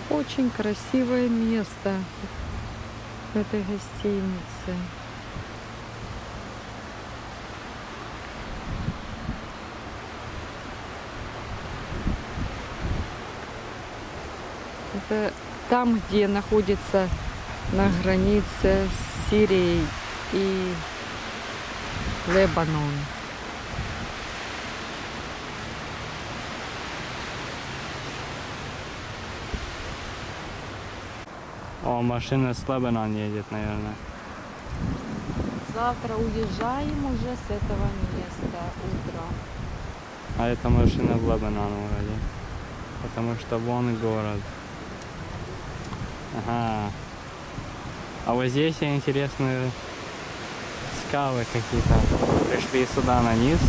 Очень красивое место в этой гостинице. Это там, где находится на границе с Сирией и Лебаном. О, машина с Лебанона едет, наверное. Завтра уезжаем уже с этого места утром. А эта машина в Лебанон вроде. Потому что вон город. Ага. А вот здесь интересные скалы какие-то. Пришли сюда на низ.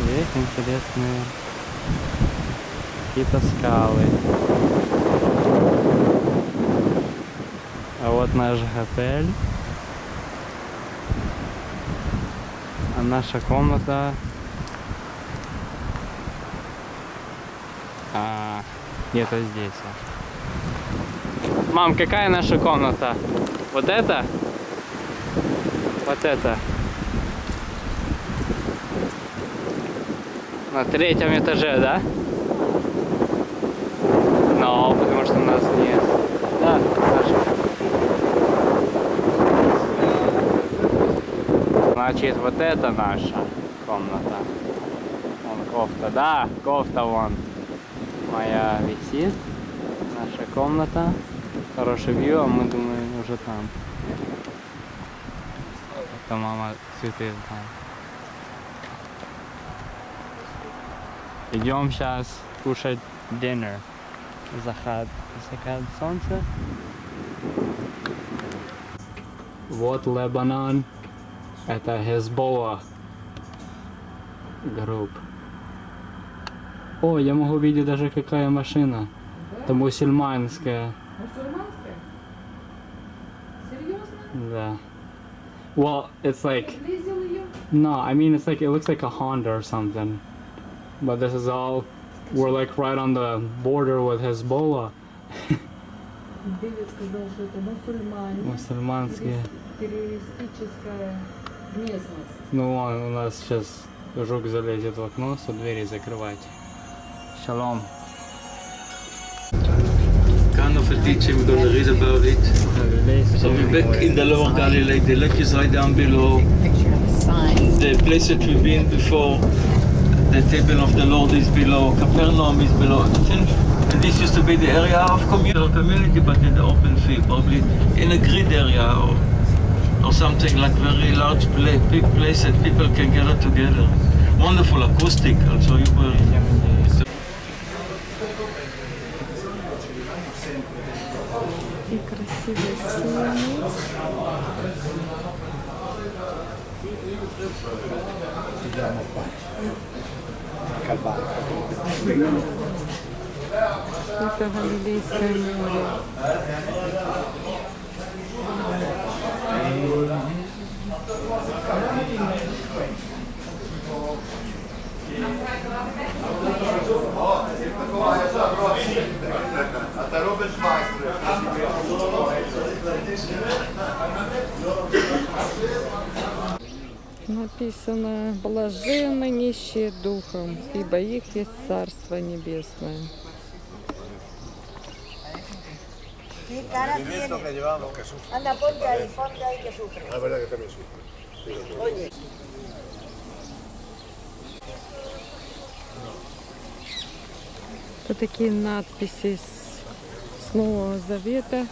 Здесь интересные какие-то скалы. А вот наш отель. А наша комната. Где-то здесь. Мам, какая наша комната? Вот это? Вот это. На 3-м этаже, да? Но, потому что у нас нет. Да, наша. Значит, вот это наша комната. Вон кофта, да, кофта вон. Моя висит. Наша комната. Хороший вью, а мы думаем уже там. Это мама цветы там. Идем сейчас кушать dinner. Закат солнца. Вот Лебанон. Это Hezbollah групп. О, я могу видеть даже какая машина. Это мусульманская. Мусульманская? Серьезно? Да. Well, it's like... Видел ее? No, I mean it's like, it looks like a Honda or something. But this is all... We're like right on the border with Hezbollah. Дэвид сказал, что это мусульмане. Мусульманские. Террористическая местность. Ну, у нас сейчас жук залезет в окно, со двери закрывать. Shalom. Kind of a teaching, we're going to read about it. So we're back in the Lower Galilee. The lake is right down below. The place that we've been before, the table of the Lord is below. Capernaum is below. And this used to be the area of community, but in the open field, probably in a grid area or something like very large big place that people can gather together. Wonderful acoustic. Also, you will. И красивые стены. Это Галилейское море. Написано: блаженны нищие духом, ибо их есть Царство Небесное. ¿Qué cara tiene? Anda, ponte ahí que sufre. La verdad que también sufre. Oye. Это такие надписи с Нового Завета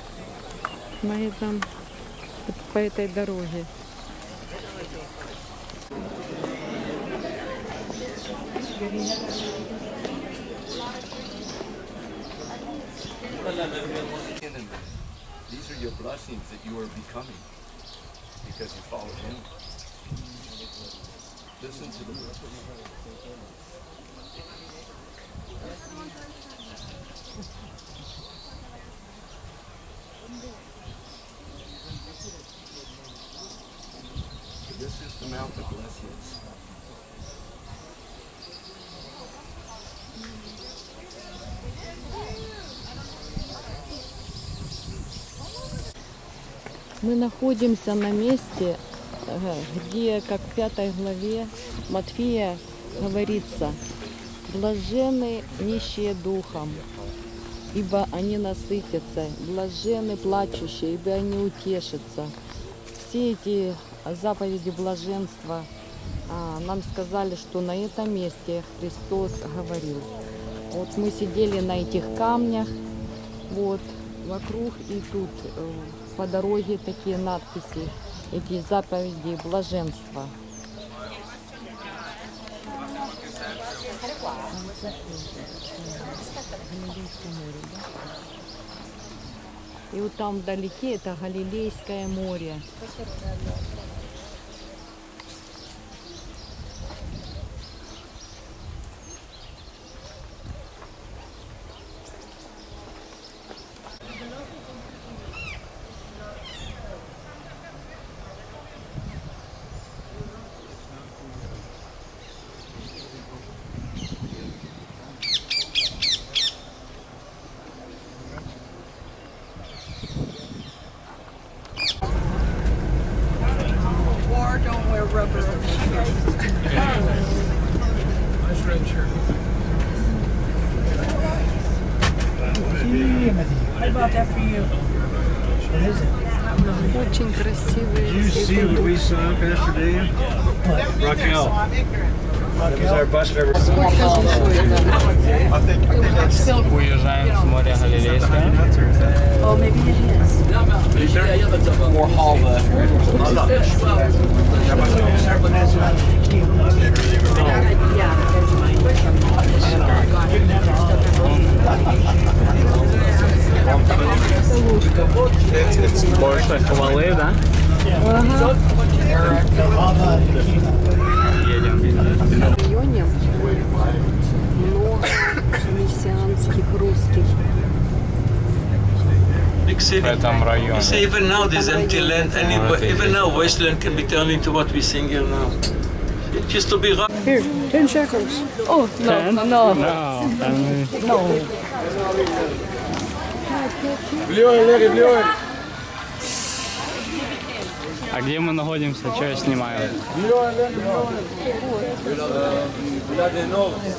по этой дороге. These are your blessings that you are becoming because you follow Him. Listen to the word. This is the Mount of Blessings. Мы находимся на месте, где, как в 5 главе Матфея говорится, блаженны нищие духом, ибо они насытятся, блаженны плачущие, ибо они утешатся. Все эти заповеди блаженства нам сказали, что на этом месте Христос говорил. Вот мы сидели на этих камнях, вот вокруг и тут по дороге такие надписи, эти заповеди блаженства. И вот там вдалеке это Галилейское море. Очень красивые цветы. Уезжаем с моря Галилейского. Больше хвалы, да? Едем. В районе много мессианских русских. Big city. В этом районе. You see, even now there's empty land. Even now, wasteland can be turned into what we sing here now. It used to be rough. Here, 10 shekels. Oh, no, no. No. А где мы находимся? Что я снимаю?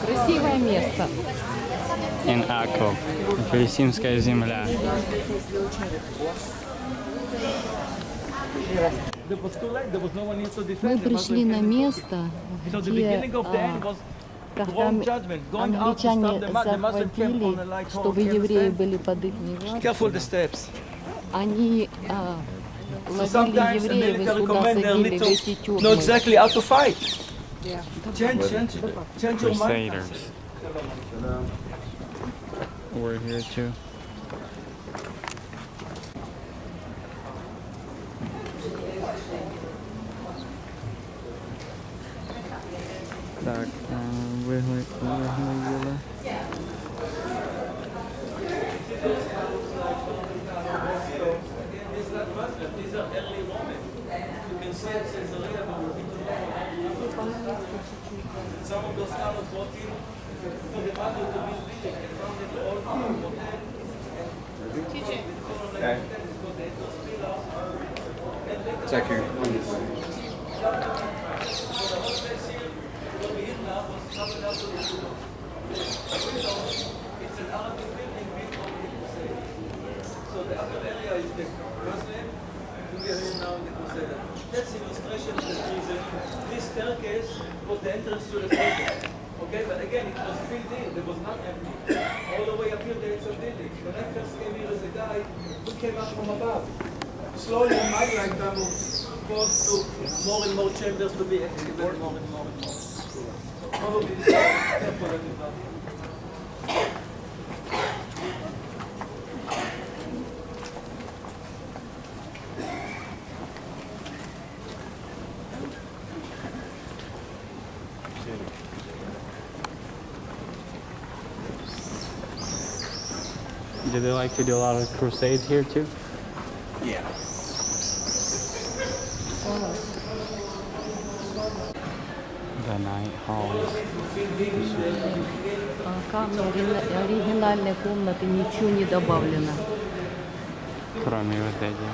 Красивое место. In Акко. Палестинская земля. Мы пришли на место, где когда англичане захватили, чтобы евреи были под их властью, они ловили евреев и сюда садили в эти тюрьмы. Not exactly how to fight. Crusaders. We're here too. Так, выглядело. Check here. That's illustration of the reason. This staircase was the entrance to the temple. Okay, but again, it was filled in. There was not empty. All the way up here, there is a building. When I first came here as a guy, we came up from above. Slowly in my lifetime, goes to more and more chambers to be activated, more and more and more. Probably this is for everybody. Do they like to do a lot of crusades here too? Yeah. The night halls. Камни оригинальной комнаты, ничего не добавлено. Кроме вот этих.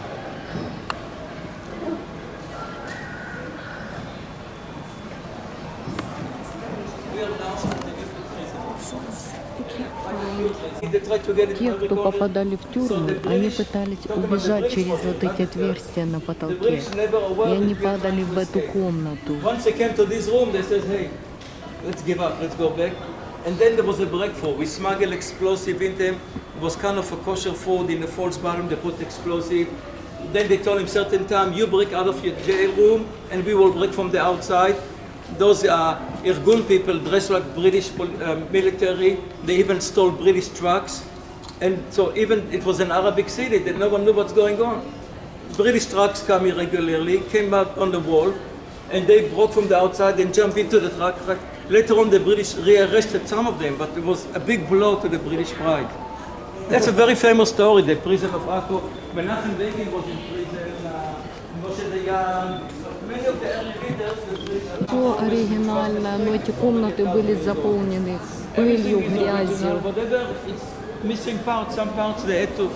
Те, кто попадали в тюрьму, они пытались убежать через вот эти отверстия на потолке. И они падали в эту комнату. Once they came to this room, they said, hey, let's give up, let's go back. And then there was a breakthrough. We smuggled explosive in them. It was kind of a kosher food in the false bottom. They put explosive. Then they told him certain time, you break out of your jail room and we will break from the outside. Those Irgun people dressed like British military. They even stole British trucks. And so even it was an Arabic city that no one knew what's going on. British trucks come irregularly, came out on the wall, and they broke from the outside and jumped into the truck. Later on the British rearrested some of them, but it was a big blow to the British pride. That's a very famous story, the prison of Akko. Menachem Begin was in prison, Moshe Dayan, many of the early leaders. Все оригинально, но эти комнаты были заполнены пылью, грязью. Whatever, it's missing parts, some parts they had to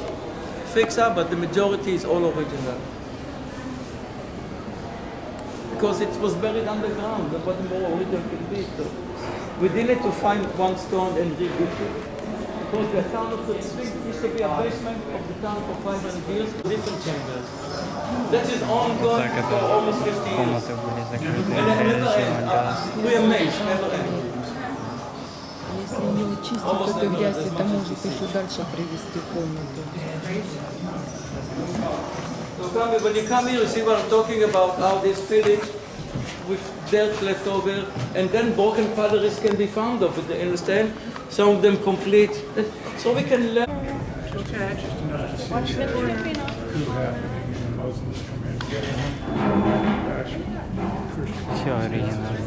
fix up, but the majority is all original. Because it was buried underground, what more original can be. So we didn't to find one stone and rebuild it. Because the town of the used to be a basement of the town for 500 years, different chambers. That is ongoing for almost 50 years. Комнаты были закрыты, And it never ends. We amazed, never ends. Если не учистить эту грязь, это может еще дальше привести в комнату. So when you come here, you see what I'm talking about, how this village with dirt left over, and then broken potteries can be found of it, you understand? Some of them complete. So we can learn. Все оригинально.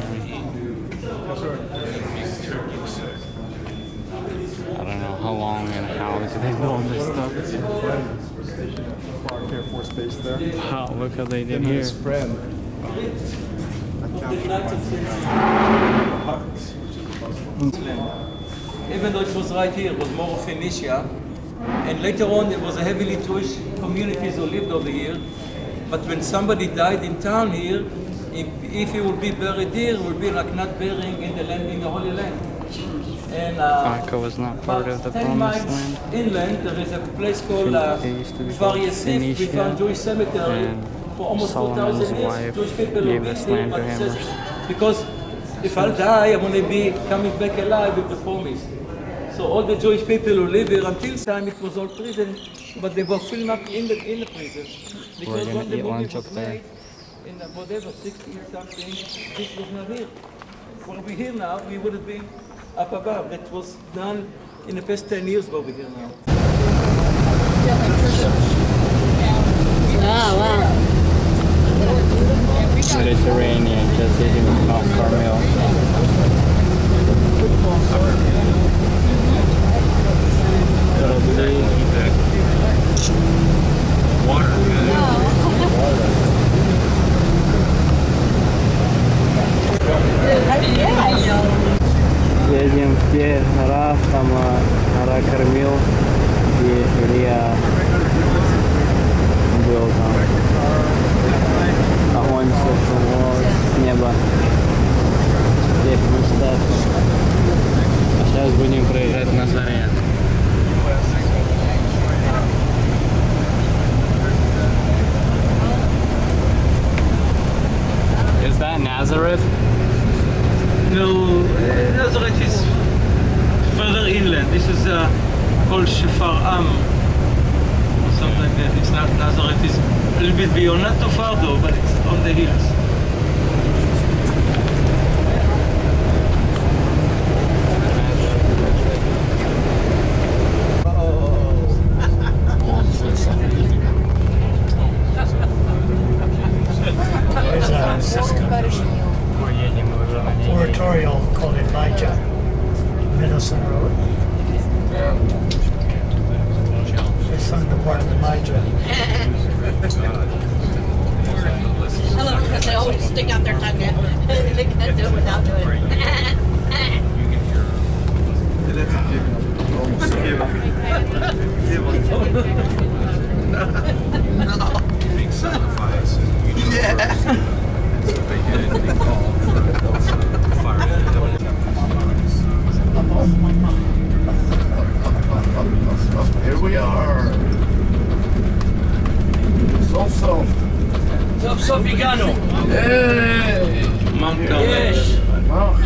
I don't know how long and how they built this stuff. Air Force Base there. Wow, look how they did Him and here. his friend. Even though it was right here, it was more of Phoenicia. And later on, it was a heavily Jewish communities who lived over here. But when somebody died in town here, if he would be buried here, it would be like not burying in the land, in the Holy Land. And Akka was not part of the 10 Promised miles Land. inland, there is a place called It used to be Kfar called Yasif. We Phoenicia, found Jewish cemetery and for almost Solomon's 2,000 years. wife Jewish people gave who this lived here, land but to it him. says, because if I die, I'm going to be coming back alive with the promise. So all the Jewish people who live here until time, it was all prison, but they were filmed up in the prison. Because gonna when the eat movie lunch was up there. made, in whatever, 60 something, this was not here. When we're here now, we would have been up above. That was done in the past 10 years over here now. Mediterranean, just eating Mount Carmel. Едем в гора, там гора Кормил, и Илья был там. Огонь сошел с неба. Здесь места. А сейчас будем проезжать на заре. Is that Nazareth? No, Nazareth is further inland. This is called Shefar'am or something like that. It's not Nazareth. It's a little bit beyond, not too far though, but it's on the hills. Oratorial called Elijah, Madison Road. They sung the part of Elijah. Hello, because they always stick out their tongue in. They can't do it without doing it. Being sacrificed. Yeah. That's what they did. They called for the fire. we are. So. סוף סוף הגענו. Hey! Mount Carmel. Wow.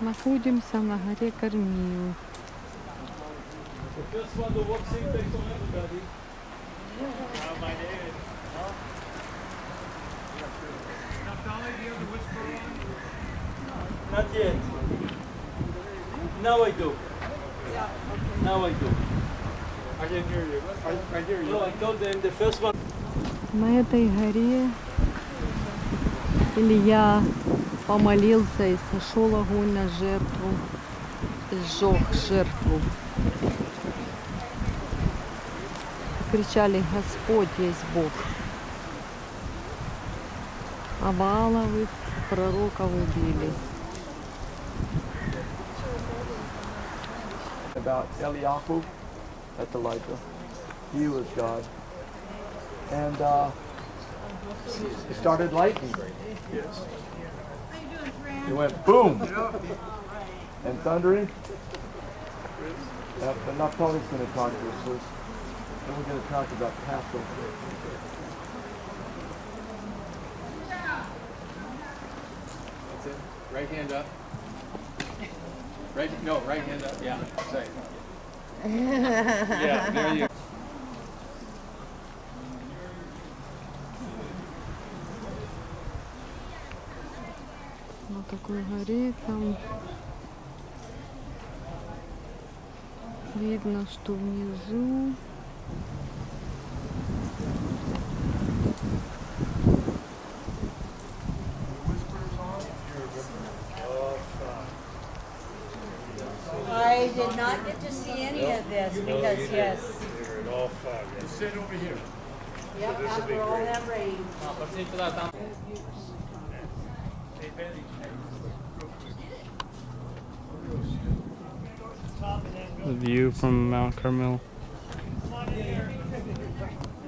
Находимся на горе Кормил. Not yet. Now I do. Now I do. I can hear you. I hear you. No, I told them the first one. На этой горе Илья помолился и сошел огонь на жертву, сжег жертву. Кричали: Господь есть Бог. А Вааловых пророков убили. About Eliyahu, that's Elijah. He was God. And it started lightning. It went boom and thundering. But Naftali's going to talk to us first. Then we're going to talk about Passover. That's it. Right hand up. Right hand up. Yeah. Say. Yeah, there you go. На такой горе там видно, что внизу I did not get to see any of this because, yes. Sit over here. Yep, after all that rain. The view from Mount Carmel.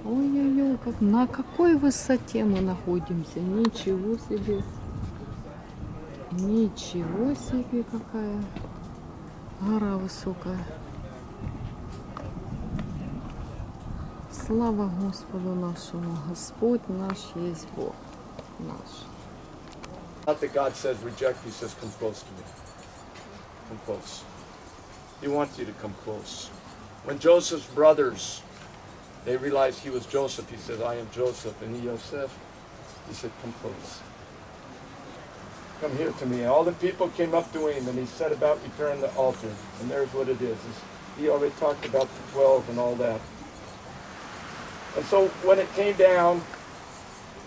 ой-ой-ой, как, на какой высоте мы находимся? Ничего себе. Ничего себе, какая гора высокая. Слава Господу нашему. Господь наш есть Бог наш. Not that God says reject, he says come close to me. Come close. He wants you to come close. When Joseph's brothers, they realized he was Joseph, he said, I am Joseph. And he Yosef, he said, come close. Come here to me. All the people came up to him and he set about repairing the altar. And there's what it is. He already talked about the 12 and all that. And so when it came down,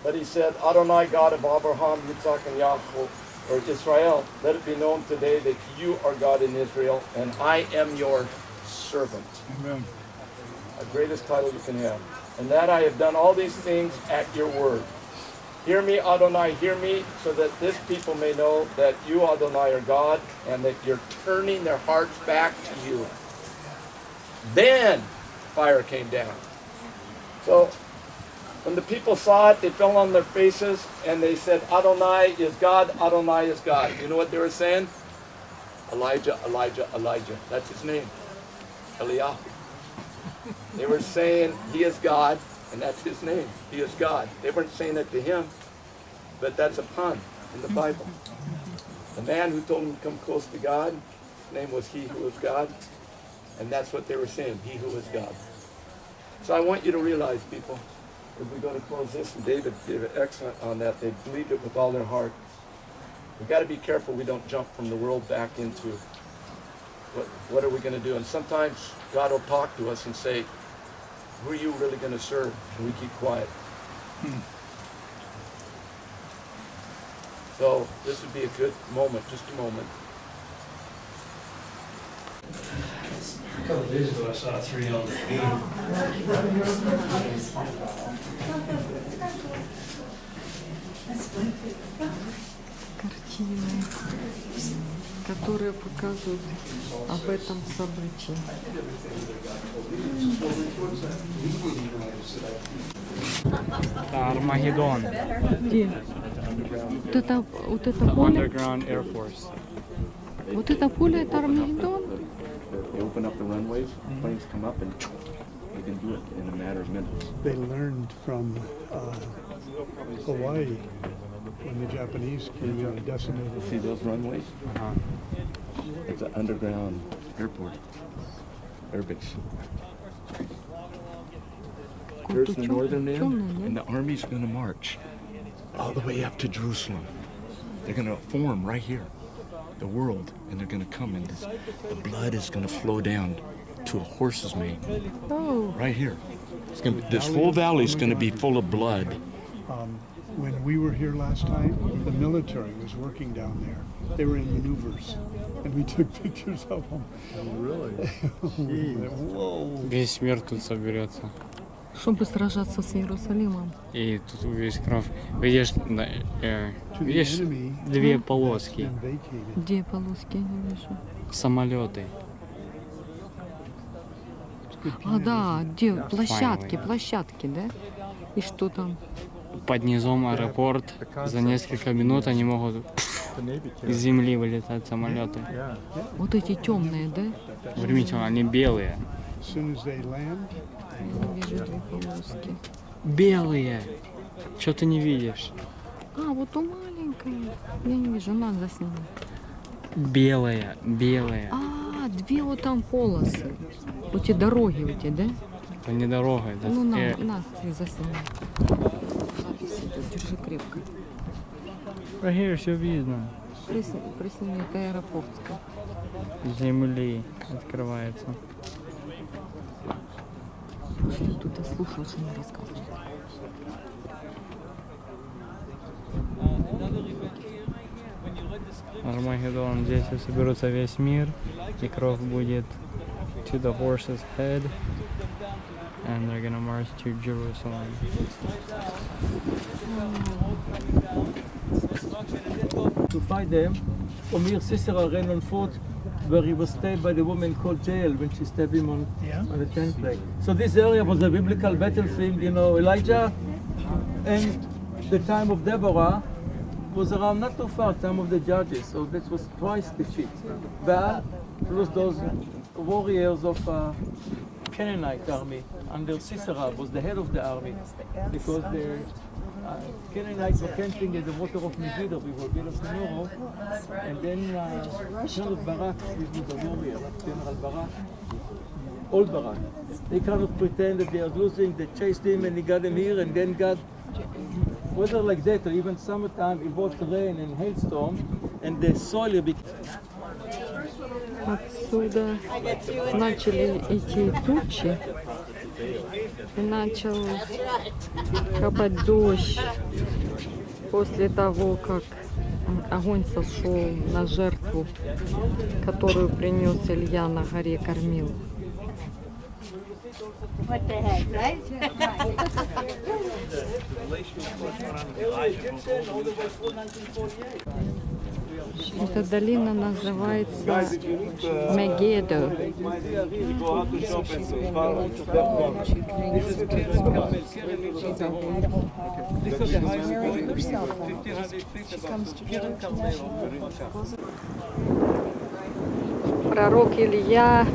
but he said, Adonai, God of Abraham, Yitzhak, and Yaakov, or Israel, let it be known today that you are God in Israel, and I am your servant. Amen. The greatest title you can have. And that I have done all these things at your word. Hear me, Adonai, hear me, so that this people may know that you, Adonai, are God, and that you're turning their hearts back to you. Then fire came down. So when the people saw it, they fell on their faces and they said, Adonai is God, Adonai is God. You know what they were saying? Elijah, Elijah, Elijah. That's his name. Eliyahu. They were saying he is God, and that's his name. He is God. They weren't saying it to him, but that's a pun in the Bible. The man who told him to come close to God, his name was He Who Is God, and that's what they were saying, He Who Is God. So I want you to realize, people, as we go to close this, and David did excellent on that, they believed it with all their heart. We've got to be careful we don't jump from the world back into what are we going to do? And sometimes God will talk to us and say, who are you really going to serve? And we keep quiet. So this would be a good moment, just a moment. A couple of days ago, I saw 3 on the beam. Картины, которые показывают об этом событии. Armageddon. Где? Вот это поле? Underground Air Force. Вот это поле, это Армагеддон? They open up the runways, planes come up and they can do it in a matter of minutes. They learned from Hawaii when the Japanese came and decimated. See those runways? It's an underground airport, airbase. There's the northern end, and the army's going to march all the way up to Jerusalem. They're going to form right here, the world, and they're going to come, and the blood is going to flow down to a horse's mane. Oh. Right here. It's gonna be, this whole valley is going to be full of blood. When we were here last time, the military was working down there. They were in maneuvers, and we took pictures of them. Really? Whoa! Весь мир тут соберется. Чтобы сражаться с Иерусалимом. И тут весь кровь. Видишь, видишь две полоски. Где полоски, я не вижу. Самолеты. А, да, где площадки, да? И что там? Под низом аэропорт. За несколько минут они могут из земли вылетать самолеты. Вот эти темные, да? Заметьте, они белые. Я не вижу две полоски. Белые. Что ты не видишь? А, вот то маленькое. Я не вижу, надо снимать. Белые. А, две вот там полосы. Вот эти дороги, вот эти, да? Это не дорога, это Ну, на, ты заснимай. Держи крепко. Right here все видно. Присними, это аэропортская. Земли открывается. Я тут слушал, что мне рассказывают. Армагеддон. Здесь соберутся весь мир, и кровь будет to the horse's head, and they're gonna march to Jerusalem. To fight them, Omir Sisera ran on foot, where he was stabbed by the woman called Jael when she stabbed him on the tent leg. So this area was a biblical battlefield, you know, Elijah and the time of Deborah was around not too far, time of the judges, so that was twice defeat. Baal plus those warriors of Canaanite army under Sisera was the head of the army because the Canaanites were camping at the water of Megiddo before Bill tomorrow, and then General Barak, this was a warrior, General Barak, old Barak. They kind of pretend that they are losing, they chased him and he got him here, and then got weather like that, or even summertime, it brought rain and hailstorm, and the soil became. Отсюда начали идти тучи, и начал капать дождь после того, как огонь сошел на жертву, которую принес Илья на горе Кормил. What the heck, right? Эта долина называется Мегидо. Пророк Илья,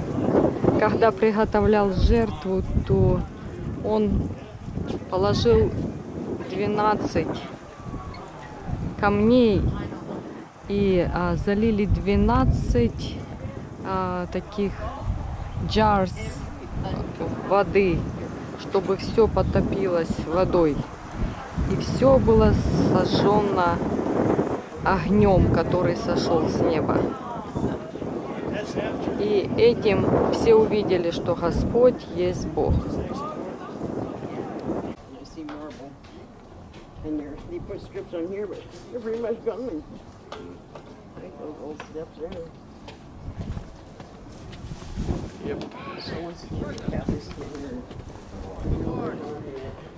когда приготовлял жертву, то он положил 12 камней и залили 12 таких jars воды, чтобы все потопилось водой. И все было сожжено огнем, который сошел с неба. И этим все увидели, что Господь есть Бог.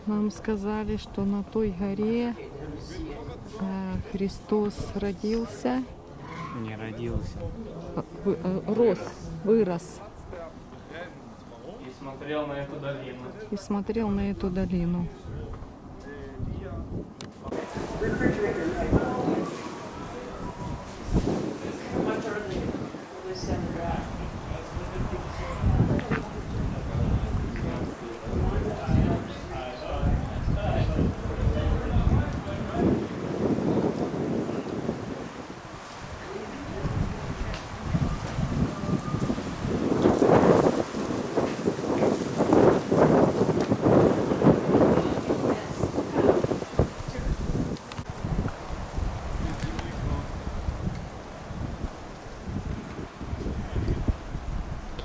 Нам сказали, что на той горе Христос родился. Не родился. Вырос. И смотрел на эту долину. И смотрел на эту долину.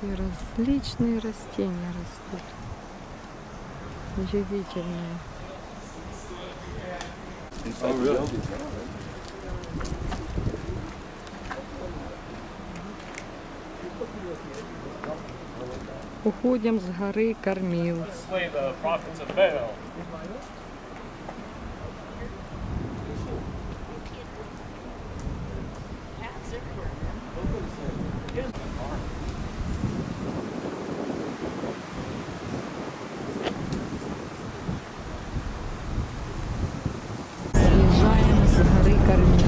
Какие различные растения растут. Удивительные. Уходим с горы Кормил. Съезжаем с горы Кормил.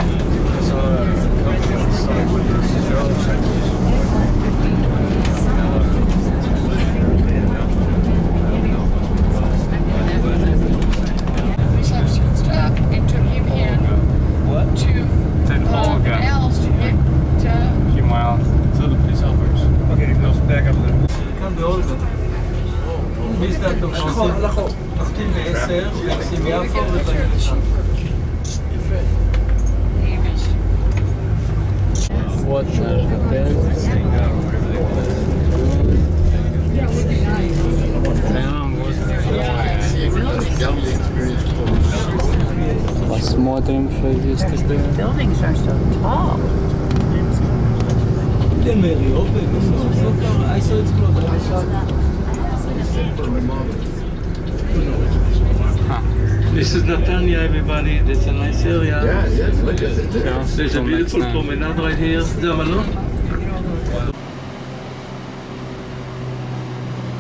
נחתים ב10, נכנסים יפו ובאים לשם. Вот наш отель. Прям возле моря. Посмотрим, что здесь такое. Buildings are so tall. This is Netanya, everybody. That's a nice area. Yes, look at it. There's a beautiful promenade right here. The Malon.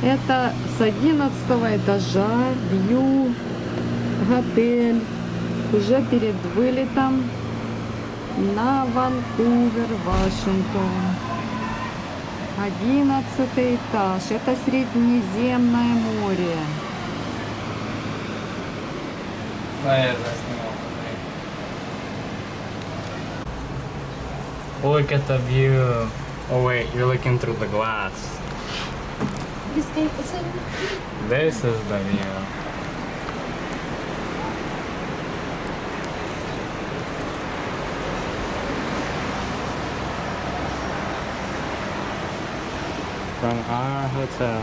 Это с 11 этажа вью готель уже перед вылетом на Ванкувер, Вашингтон. 11 этаж. Это Средиземное море. Look at the view. Oh wait, you're looking through the glass. This is the view. From our hotel.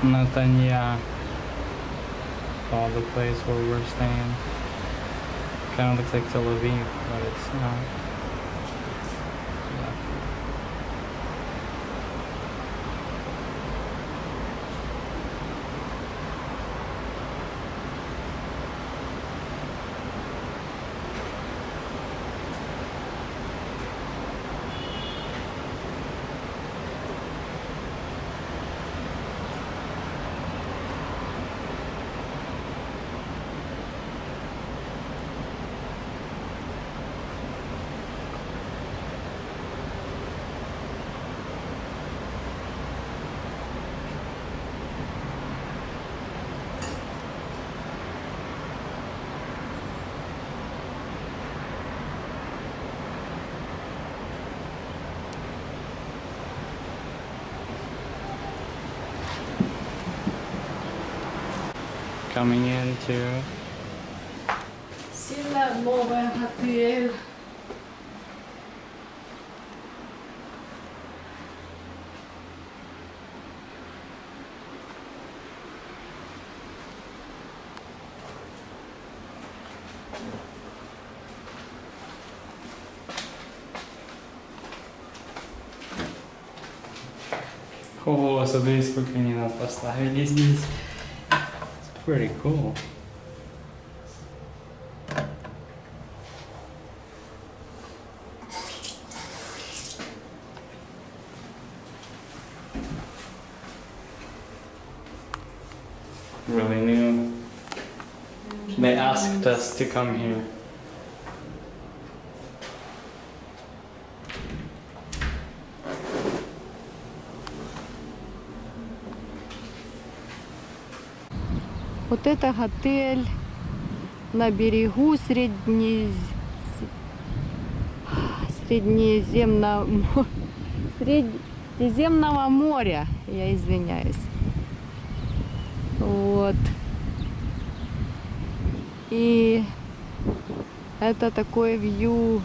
Netanya, call the place where we're staying. Kind of looks like Tel Aviv, but it's not. Coming into Сильно новый отель. О, смотри, сколько они нас поставили здесь. It's pretty cool. Really new. They asked us to come here. Вот это отель на берегу Средиземного моря. Я извиняюсь. Вот. И это такое вью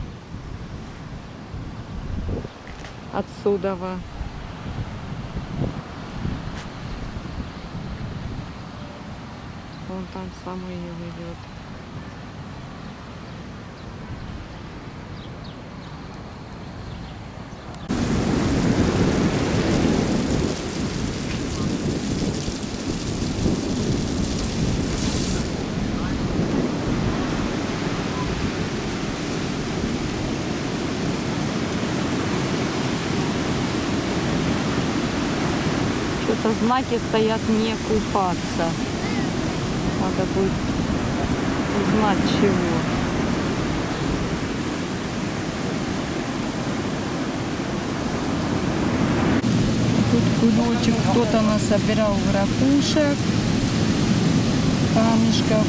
отсюда. Вон там самый ее ведет. Что-то знаки стоят не купаться. Надо будет узнать чего. Тут кусочек кто-то насобирал ракушек, камешков.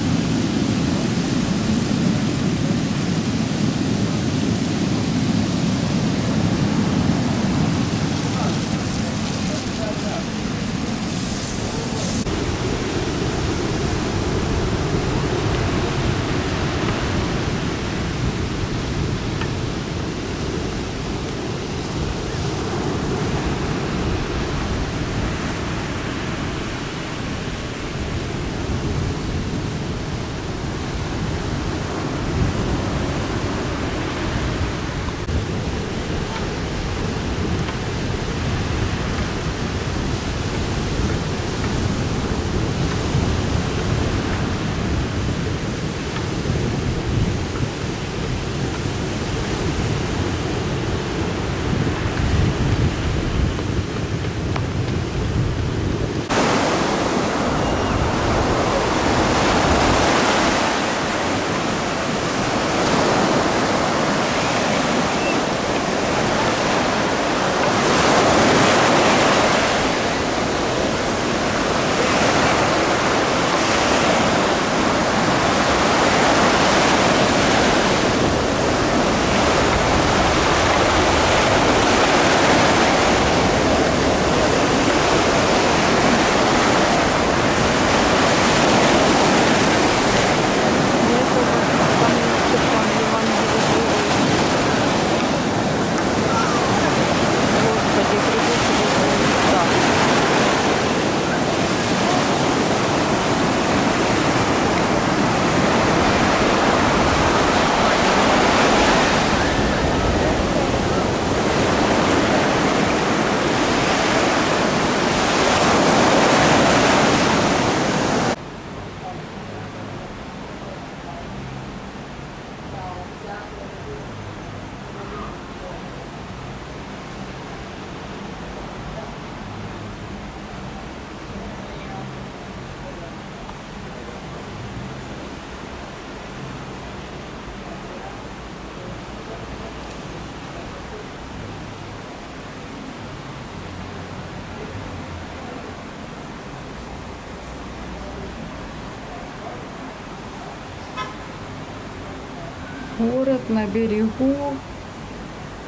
Город на берегу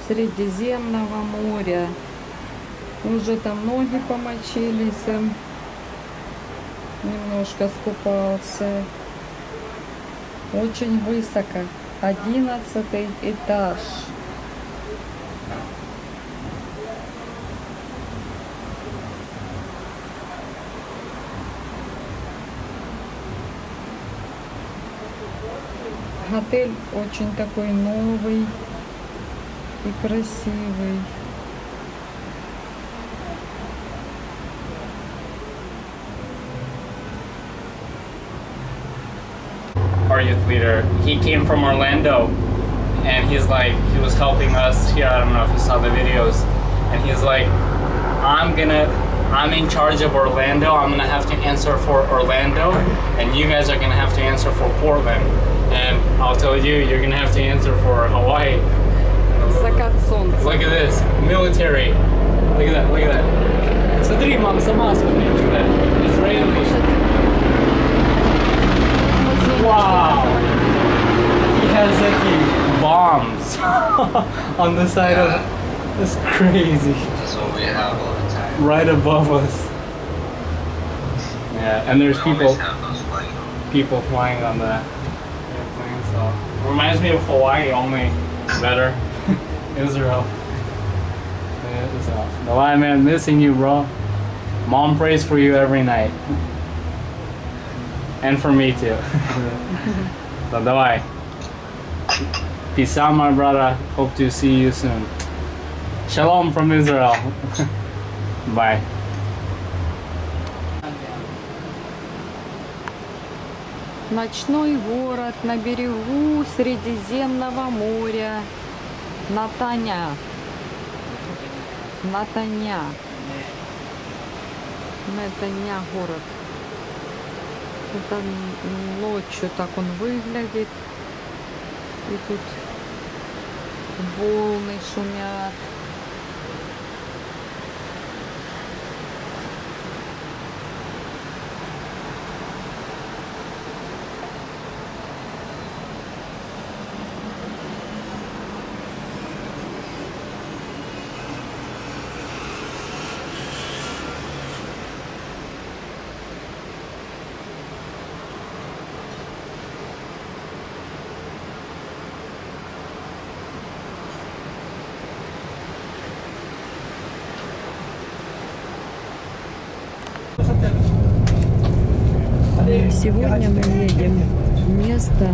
Средиземного моря. Уже там ноги помочились. Немножко скупался. Очень высоко. 11 этаж. Отель очень такой новый и красивый. Our youth leader, he came from Orlando, and he was helping us here. I don't know if you saw the videos, and he's like, I'm in charge of Orlando. I'm gonna have to answer for Orlando, and you guys are gonna have to answer for Portland. And I'll tell you, you're gonna have to answer for Hawaii. Закат солнца. Look at this, military. Look at that, look at that. Смотри, мам, сама смотри, look at that. Israeli. on the side of it's crazy. That's what we have all the time. Right above us. Yeah, and there's We people always have those flying over. people flying on the airplane, so reminds me of Hawaii, only better. Israel. Yeah, so, Dalai man, missing you, bro. Mom prays for you every night. And for me too. So Dalai. Peace out, my brother. Hope to see you soon. Shalom from Israel. Bye. Ночной город на берегу Средиземного моря. Натаня. Натаня. Натаня город. Это ночью так он выглядит. И тут волны шумят. Сегодня мы едем в место,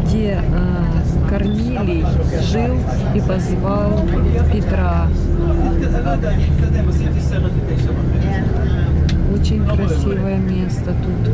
где Корнилий жил и позвал Петра. Очень красивое место тут.